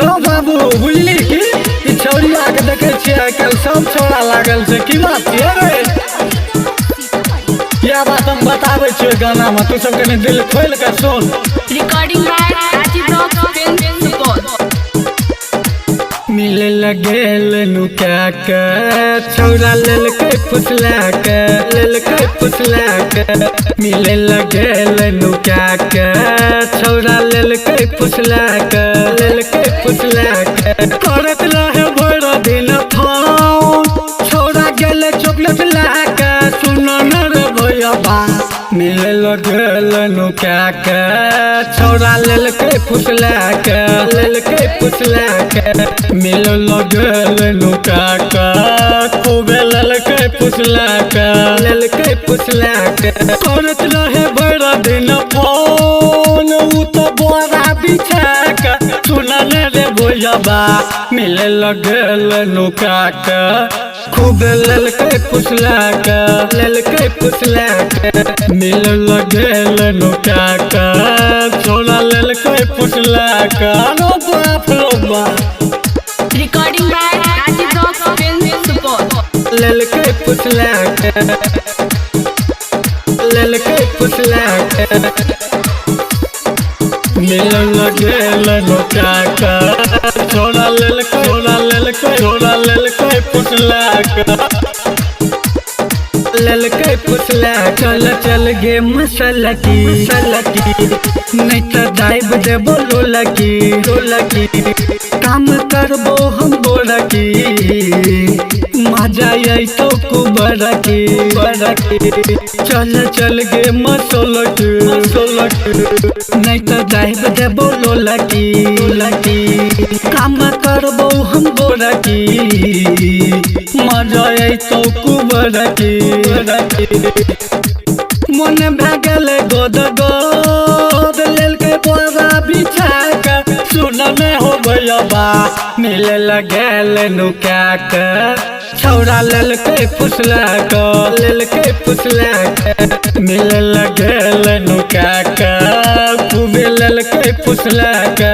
रो बाबू बुझली कि छौरिया के देखे छियै आजकल सब छौड़ा लागल छै की बात छियै रे क्या बात हम बताबै छियै गाना में तू सब कने दिल खोल के सुन। Recording by Rajiv Supaul. मिले लगेल नुका के छौड़ा लेलकै फुसला के मिले लगेल नुका के छौड़ा लेलकै फुसला के करत रहे भर दिन फोन छौड़ा गेले चॉकलेट लाके सुनो न रे भैया मिले लगेल नुका के छौड़ा लेलकै फुसला के मिले लगेल नुका के खूबे लेलकै फुसला के करत रहे भर दिन फोन उ तो बोरा बिछा के सुना न रे भैया मिले लगेल नुका के खूब लेलकै फुसला के मिले लगेल नुका के छोड़ा लेलकै फुसला के रो बाप रो बाप। Recording by Rajiv Supaul. लेलकै फुसला के मिले लगेल नुका के छोड़ा लेलकै फुसला चल गे मसाला की नहीं तो दाइब देबो लोलकी काम करबो हम गोरकी मजा आई तो कुबरकी चल गे मसोलकी नहीं तो दाइब देबो लोलकी काम करबो हम गोरकी मजा आई तो कुबरकी मन भागल गोद लेलकै बोरा बिछा के सुन न हो भैया मिले लगेल नुका के छौड़ा लेलकै फुसला के मिले लगेल नुका के खूबे लेलकै फुसला के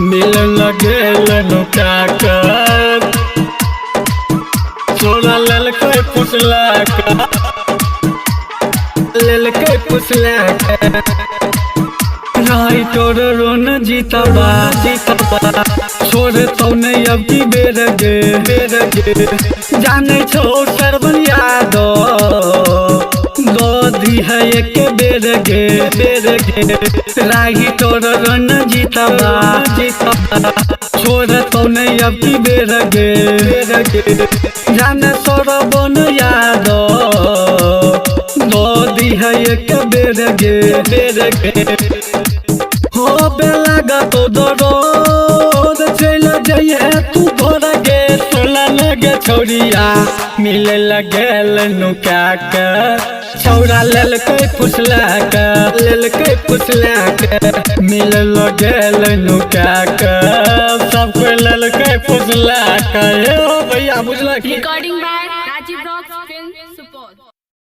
मिले लगेल नुका के छोड़ा लेलकै फुसला के राई तोर रोन जीतबा छोड़ तो नहीं अब की बेर गे जाने छो सरवन यादव गोदी है एक बेर गे राही तोर रन जीतबा छोड़ तो नहीं अब की बेर गे जाने सरवन यादव गोदी है एक बेर गे हो बेला तो दरोद चल जाइए तू घर गे सोला लगे छौड़िया मिले लगेल नुका के छौड़ा लेलकै फुसला के मिले लगेल नुका के सब कोई लेलकै फुसला के भैया बुझल। Recording by